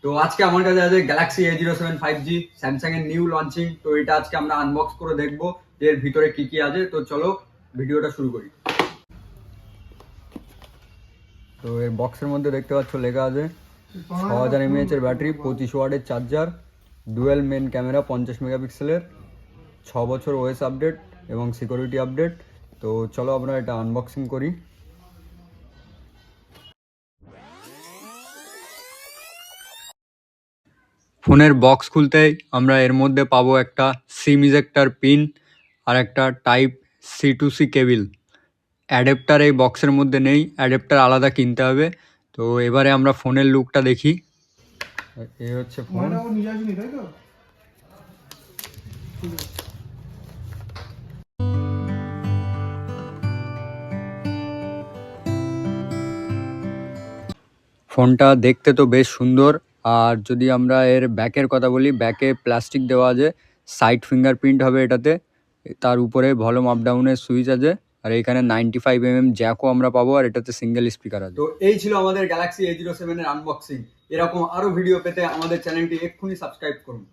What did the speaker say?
তো আজকে আমার কাছে আছে গ্যালাক্সি A07 5G, স্যামসাং এর নিউ লঞ্চিং। তো এটা আজকে আমরা আনবক্স করে দেখবো যে এর ভিতরে কি কি আছে। তো চলো ভিডিওটা শুরু করি। তো এর বক্সের মধ্যে দেখতে পাচ্ছ লেখা আছে 6000 mAh এর ব্যাটারি, 25 ওয়াটের চার্জার, ডুয়েল মেন ক্যামেরা 50 মেগাপিক্সেলের, 6 বছর ওএস আপডেট এবং সিকিউরিটি আপডেট। তো চলো আমরা এটা আনবক্সিং করি। ফোনের বক্স খুলতেই আমরা এর মধ্যে পাবো একটা সিম ইজেক্টার পিন আর একটা টাইপ C2C কেবিল। অ্যাডাপ্টার এই বক্সের মধ্যে নেই, অ্যাডাপ্টার আলাদা কিনতে হবে। তো এবারে আমরা ফোনের লুকটা দেখি। এই হচ্ছে ফোন। ফোনটা দেখতে তো বেশ সুন্দর। আর যদি আমরা এর ব্যাকের কথা বলি, ব্যাকে প্লাস্টিক দেওয়া আছে, সাইড ফিঙ্গারপ্রিন্ট হবে এটাতে। তার উপরে ভলিউম আপ ডাউনের সুইচ আছে, আর এখানে 95mm জ্যাকও আমরা পাবো, আর এটাতে সিঙ্গেল স্পিকার আছে। তো এই ছিল আমাদের গ্যালাক্সি A07 এর আনবক্সিং। এরকম আরো ভিডিও পেতে আমাদের চ্যানেলটি এক্ষুনি সাবস্ক্রাইব করুন।